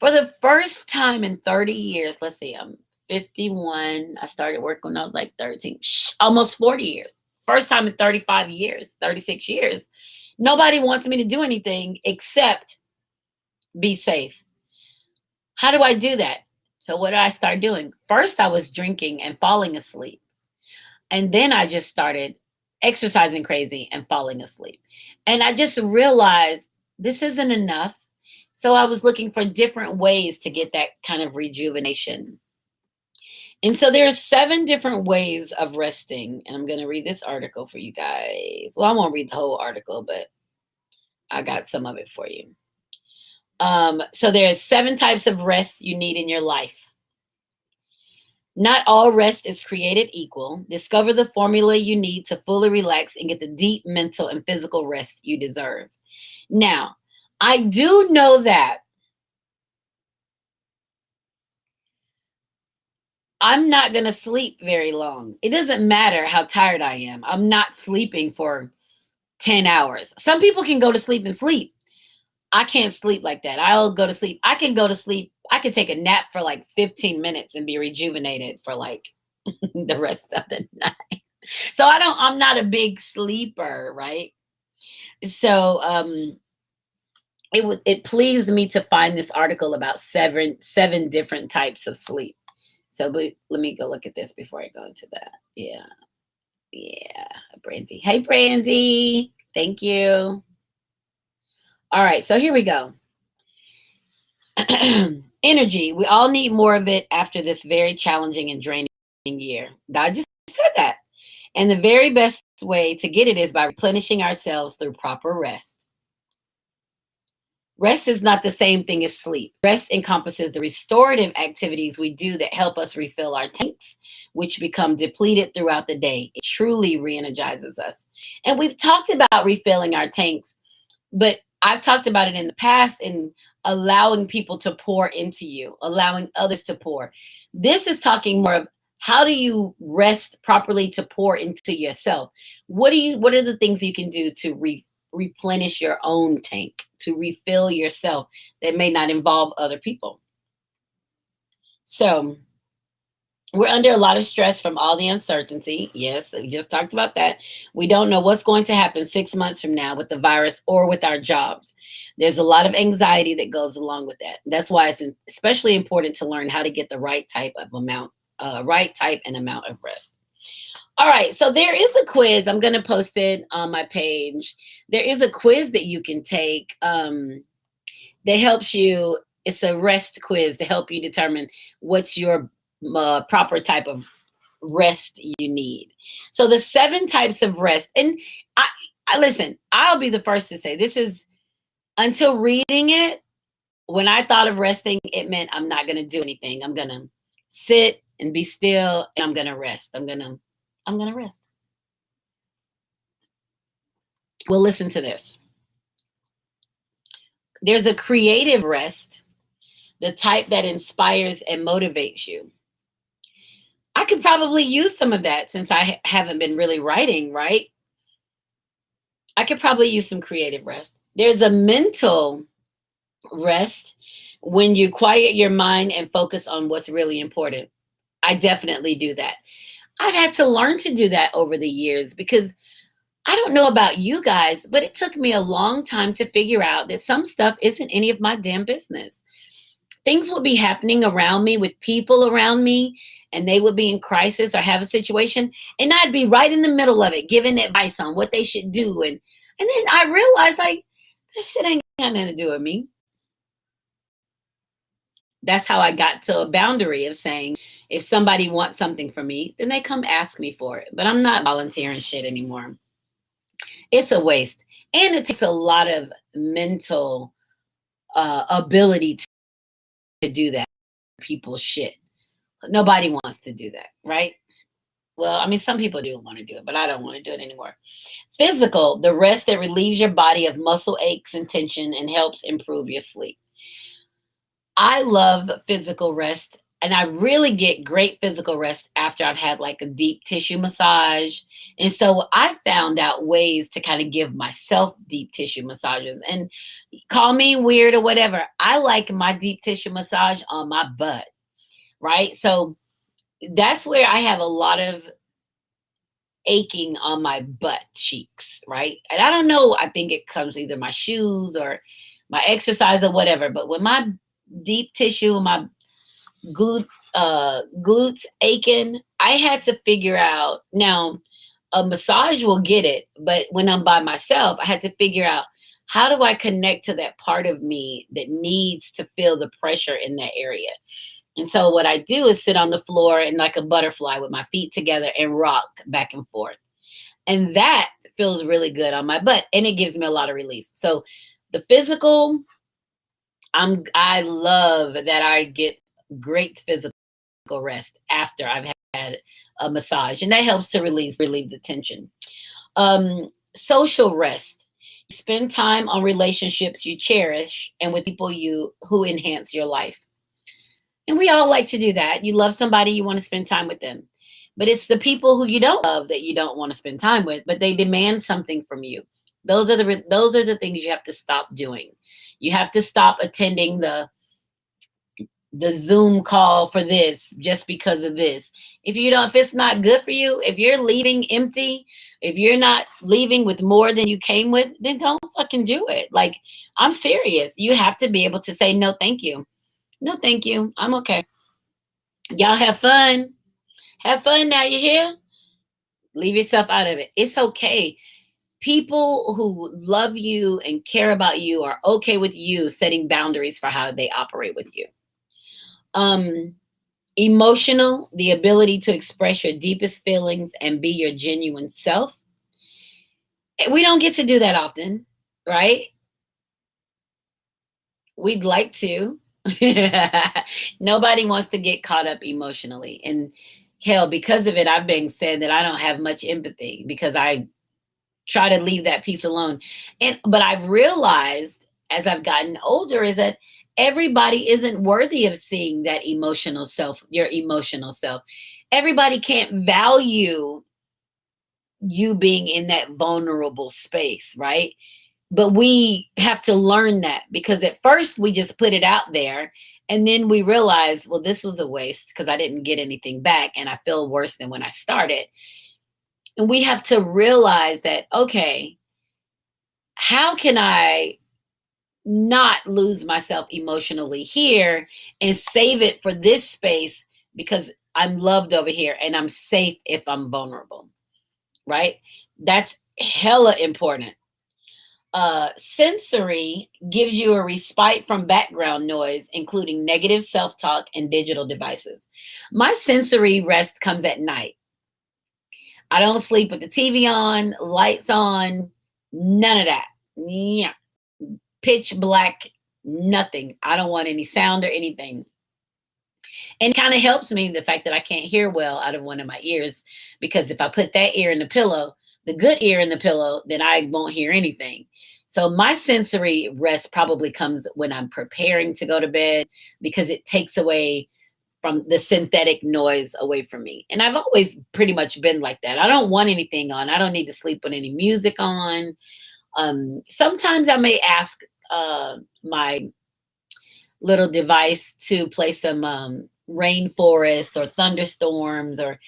For the first time in 30 years, let's see, I'm 51. I started work when I was like 13, almost 40 years. First time in 35 years, 36 years. Nobody wants me to do anything except be safe. How do I do that? So what did I start doing? First, I was drinking and falling asleep. And then I just started exercising crazy and falling asleep. And I just realized this isn't enough. So I was looking for different ways to get that kind of rejuvenation. And so there's 7 different ways of resting. And I'm going to read this article for you guys. Well, I won't read the whole article, but I got some of it for you. So there's 7 types of rest you need in your life. Not all rest is created equal. Discover the formula you need to fully relax and get the deep mental and physical rest you deserve. Now, I do know that I'm not going to sleep very long. It doesn't matter how tired I am. I'm not sleeping for 10 hours. Some people can go to sleep and sleep. I can't sleep like that. I'll go to sleep. I can go to sleep. I can take a nap for like 15 minutes and be rejuvenated for like the rest of the night. So I'm not a big sleeper, right? So it pleased me to find this article about seven different types of sleep. So let me go look at this before I go into that. Yeah. Brandy. Hey, Brandy. Thank you. All right, so here we go. Energy. We all need more of it after this very challenging and draining year. I just said that. And the very best way to get it is by replenishing ourselves through proper rest. Rest is not the same thing as sleep. Rest encompasses the restorative activities we do that help us refill our tanks, which become depleted throughout the day. It truly re-energizes us. And we've talked about refilling our tanks, but I've talked about it in the past in allowing people to pour into you, allowing others to pour. This is talking more of how do you rest properly to pour into yourself? What are the things you can do to replenish your own tank, to refill yourself that may not involve other people? So we're under a lot of stress from all the uncertainty. Yes, we just talked about that. We don't know what's going to happen 6 months from now with the virus or with our jobs. There's a lot of anxiety that goes along with that. That's why it's especially important to learn how to get the right type and amount of rest. All right, so there is a quiz. I'm going to post it on my page. There is a quiz that you can take that helps you. It's a rest quiz to help you determine what's your proper type of rest you need. So the 7 types of rest, and I listen, I'll be the first to say this is, until reading it, when I thought of resting, it meant I'm not going to do anything. I'm going to sit and be still, and I'm going to rest. I'm going to rest. Well, listen to this. There's a creative rest, the type that inspires and motivates you. I could probably use some of that since I haven't been really writing, right? I could probably use some creative rest. There's a mental rest when you quiet your mind and focus on what's really important. I definitely do that. I've had to learn to do that over the years because I don't know about you guys, but it took me a long time to figure out that some stuff isn't any of my damn business. Things would be happening around me with people around me, and they would be in crisis or have a situation, and I'd be right in the middle of it, giving advice on what they should do. And then I realized, like, that shit ain't got nothing to do with me. That's how I got to a boundary of saying, if somebody wants something from me, then they come ask me for it. But I'm not volunteering shit anymore. It's a waste. And it takes a lot of mental ability to do that. People's shit. Nobody wants to do that, right? Well, I mean, some people do want to do it, but I don't want to do it anymore. Physical, the rest that relieves your body of muscle aches and tension and helps improve your sleep. I love physical rest, and I really get great physical rest after I've had like a deep tissue massage. And so I found out ways to kind of give myself deep tissue massages. And call me weird or whatever, I like my deep tissue massage on my butt, right? So that's where I have a lot of aching on my butt cheeks, right? And I don't know, I think it comes either my shoes or my exercise or whatever, but when my deep tissue, my glutes aching, I had to figure out, now a massage will get it, but when I'm by myself, I had to figure out, how do I connect to that part of me that needs to feel the pressure in that area? And so what I do is sit on the floor and like a butterfly with my feet together and rock back and forth. And that feels really good on my butt, and it gives me a lot of release. So the physical, I love that I get great physical rest after I've had a massage, and that helps to relieve the tension. Social rest. Spend time on relationships you cherish and with people who enhance your life. And we all like to do that. You love somebody, you want to spend time with them. But it's the people who you don't love that you don't want to spend time with, but they demand something from you. Those are the things you have to stop doing. You have to stop attending the Zoom call for this just because of this. If it's not good for you, if you're leaving empty, if you're not leaving with more than you came with, then don't fucking do it. Like, I'm serious. You have to be able to say, no, thank you. No, thank you. I'm okay. Y'all have fun. Have fun now. You hear? Leave yourself out of it. It's okay. People who love you and care about you are okay with you setting boundaries for how they operate with you. Um, Emotional, the ability to express your deepest feelings and be your genuine self. We don't get to do that often, right? We'd like to. Nobody wants to get caught up emotionally. And hell, because of it, I've been said that I don't have much empathy because I try to leave that piece alone. And but I've realized as I've gotten older is that everybody isn't worthy of seeing that emotional self, your emotional self. Everybody can't value you being in that vulnerable space, right? But we have to learn that because at first we just put it out there and then we realize, well, this was a waste because I didn't get anything back and I feel worse than when I started. And we have to realize that, okay, how can I not lose myself emotionally here and save it for this space because I'm loved over here and I'm safe if I'm vulnerable, right? That's hella important. Sensory gives you a respite from background noise, including negative self talk and digital devices. My sensory rest comes at night. I don't sleep with the TV on, lights on, none of that. Yeah. Pitch black, nothing. I don't want any sound or anything. And it kind of helps me the fact that I can't hear well out of one of my ears because if I put that ear in the pillow, the good ear in the pillow, then I won't hear anything. So my sensory rest probably comes when I'm preparing to go to bed because it takes away from the synthetic noise away from me. And I've always pretty much been like that. I don't want anything on. I don't need to sleep with any music on. Sometimes I may ask my little device to play some rainforest or thunderstorms or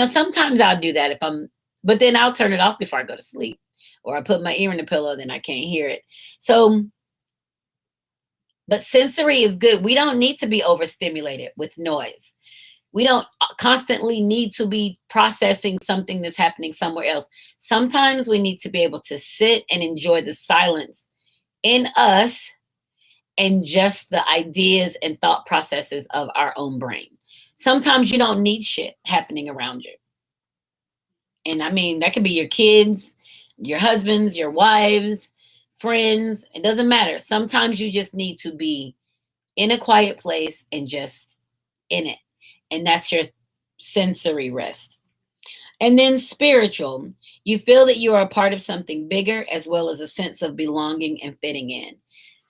sometimes I'll do that if I'm but then I'll turn it off before I go to sleep or I put my ear in the pillow then I can't hear it. So but sensory is good. We don't need to be overstimulated with noise. We don't constantly need to be processing something that's happening somewhere else. Sometimes we need to be able to sit and enjoy the silence in us and just the ideas and thought processes of our own brain. Sometimes you don't need shit happening around you. And I mean, that could be your kids, your husbands, your wives, friends. It doesn't matter. Sometimes you just need to be in a quiet place and just in it. And that's your sensory rest. And then spiritual, you feel that you are a part of something bigger as well as a sense of belonging and fitting in.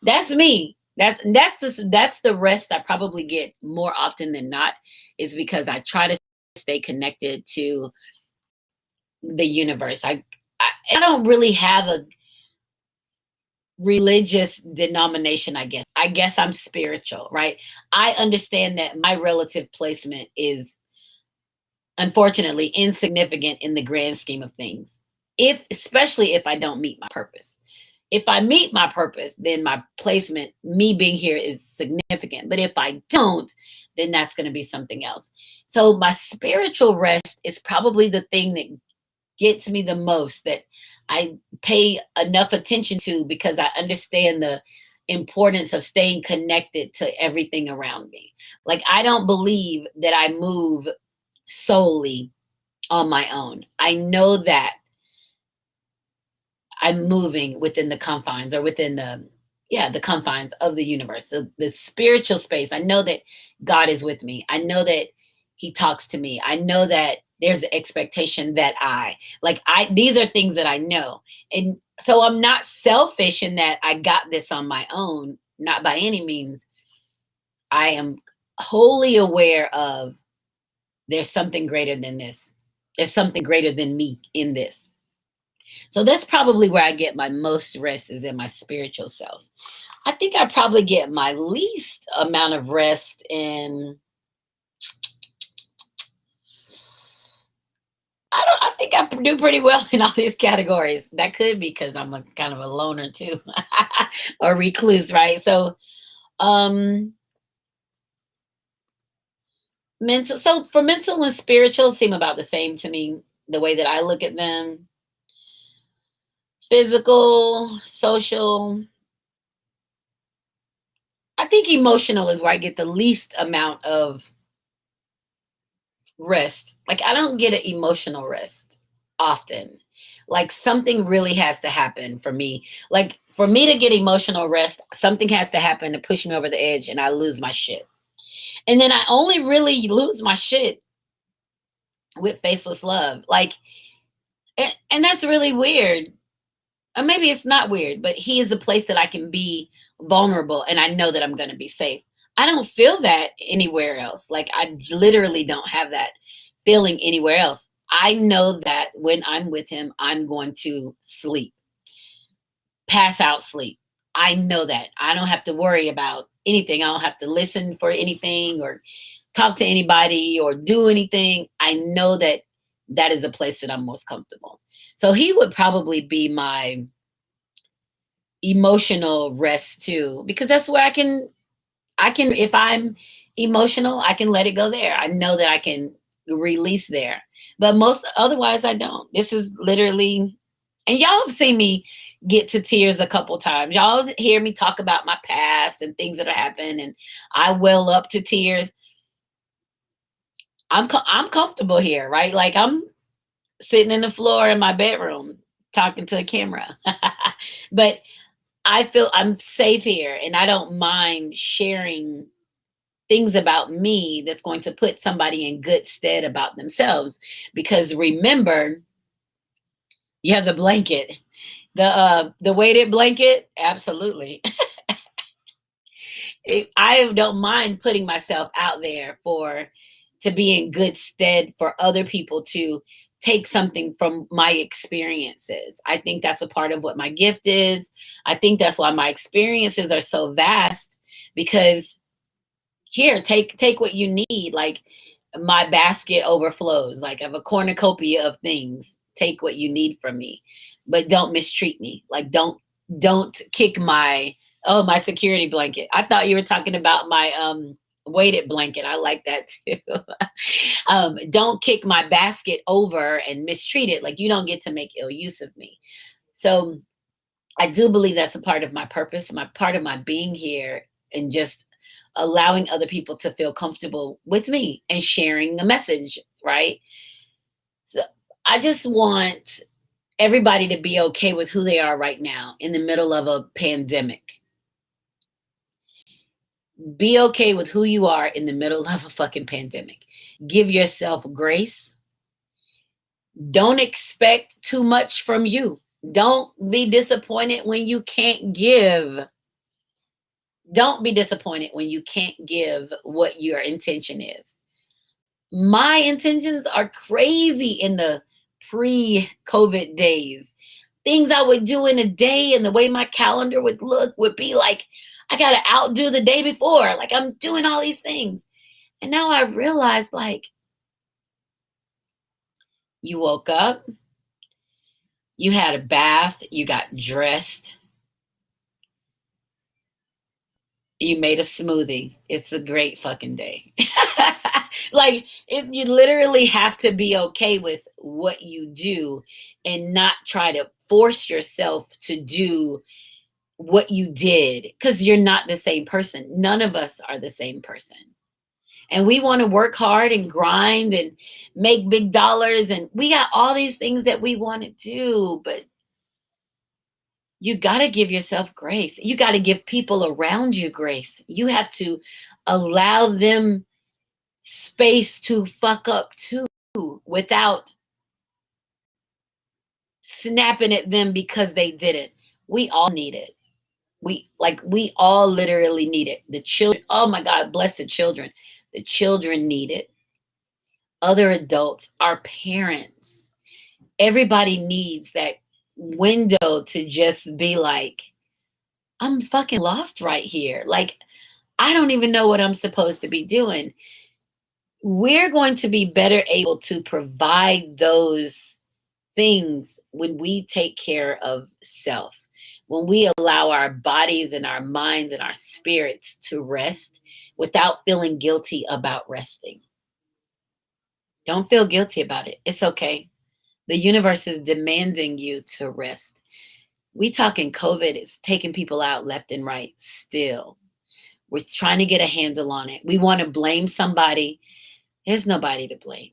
That's me. That's the rest I probably get more often than not is because I try to stay connected to the universe. I don't really have a religious denomination, I guess. I guess I'm spiritual, right? I understand that my relative placement is unfortunately insignificant in the grand scheme of things. Especially if I don't meet my purpose. If I meet my purpose, then my placement, me being here is significant. But if I don't, then that's going to be something else. So my spiritual rest is probably the thing that gets me the most, that I pay enough attention to because I understand the importance of staying connected to everything around me. Like, I don't believe that I move solely on my own. I know that I'm moving within the confines or within the confines of the universe. So the spiritual space, I know that God is with me. I know that he talks to me. I know that there's the expectation that these are things that I know. And so I'm not selfish in that I got this on my own, not by any means. I am wholly aware of there's something greater than this. There's something greater than me in this. So that's probably where I get my most rest is in my spiritual self. I think I probably get my least amount of rest in I think I do pretty well in all these categories. That could be because I'm a kind of a loner too. Or recluse, right? So for mental and spiritual seem about the same to me, the way that I look at them. Physical, social, I think emotional is where I get the least amount of rest. Like, I don't get an emotional rest often. Like, something really has to happen for me. Like, for me to get emotional rest, something has to happen to push me over the edge and I lose my shit. And then I only really lose my shit with faceless love. Like, and that's really weird. Or maybe it's not weird, but he is a place that I can be vulnerable and I know that I'm going to be safe. I don't feel that anywhere else. Like, I literally don't have that feeling anywhere else. I know that when I'm with him, I'm going to sleep, pass out sleep. I know that. I don't have to worry about anything. I don't have to listen for anything or talk to anybody or do anything. I know that that is the place that I'm most comfortable. So he would probably be my emotional rest too, because that's where I can if I'm emotional, I can let it go there. I know that I can release there. But most otherwise I don't. This is literally, and y'all have seen me get to tears a couple times. Y'all hear me talk about my past and things that have happened and I well up to tears. I'm comfortable here, right? Like, I'm sitting in the floor in my bedroom talking to a camera. But I feel I'm safe here and I don't mind sharing things about me that's going to put somebody in good stead about themselves. Because remember, you have the blanket, the weighted blanket. Absolutely. I don't mind putting myself out there for to be in good stead for other people to take something from my experiences. I think that's a part of what my gift is. I think that's why my experiences are so vast, because here, take what you need. Like, my basket overflows. Like, I have a cornucopia of things. Take what you need from me, but don't mistreat me. Like, don't kick my security blanket. I thought you were talking about my weighted blanket. I like that too. Don't kick my basket over and mistreat it. Like, you don't get to make ill use of me. So I do believe that's a part of my purpose, my part of my being here, and just allowing other people to feel comfortable with me and sharing a message, right? So I just want everybody to be okay with who they are right now in the middle of a pandemic. Be okay with who you are in the middle of a fucking pandemic. Give yourself grace. Don't expect too much from you. Don't be disappointed when you can't give. Don't be disappointed when you can't give what your intention is. My intentions are crazy in the pre-COVID days. Things I would do in a day and the way my calendar would look would be like, I got to outdo the day before. Like, I'm doing all these things. And now I realize, like, you woke up, you had a bath, you got dressed, you made a smoothie. It's a great fucking day. Like, you literally have to be okay with what you do and not try to force yourself to do what you did, because you're not the same person. None of us are the same person. And we want to work hard and grind and make big dollars. And we got all these things that we want to do, but you got to give yourself grace. You got to give people around you grace. You have to allow them space to fuck up too, without snapping at them because they didn't. We all need it. We all literally need it. The children, oh my God, bless the children. The children need it. Other adults, our parents, everybody needs that window to just be like, I'm fucking lost right here. Like, I don't even know what I'm supposed to be doing. We're going to be better able to provide those things when we take care of self, when we allow our bodies and our minds and our spirits to rest without feeling guilty about resting. Don't feel guilty about it. It's okay. The universe is demanding you to rest. We talking COVID is taking people out left and right still. We're trying to get a handle on it. We want to blame somebody. There's nobody to blame.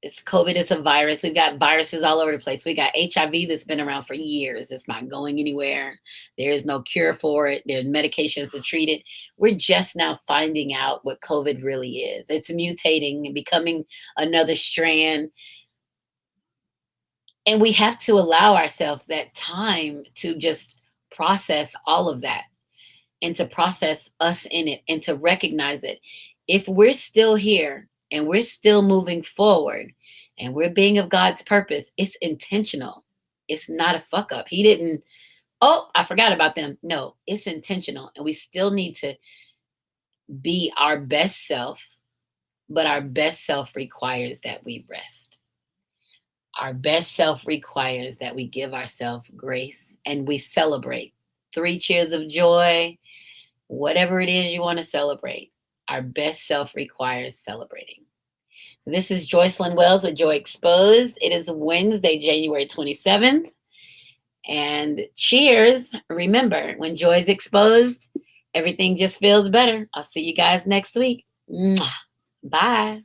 It's COVID is a virus. We've got viruses all over the place. We got HIV that's been around for years. It's not going anywhere. There is no cure for it. There are medications to treat it. We're just now finding out what COVID really is. It's mutating and becoming another strand. And we have to allow ourselves that time to just process all of that and to process us in it and to recognize it. If we're still here and we're still moving forward and we're being of God's purpose, it's intentional. It's not a fuck up. He didn't, oh, I forgot about them. No, it's intentional. And we still need to be our best self, but our best self requires that we rest. Our best self requires that we give ourselves grace and we celebrate. 3 cheers of joy, whatever it is you want to celebrate. Our best self requires celebrating. So this is Joycelyn Wells with Joy Exposed. It is Wednesday, January 27th. And cheers. Remember, when joy is exposed, everything just feels better. I'll see you guys next week. Mwah. Bye.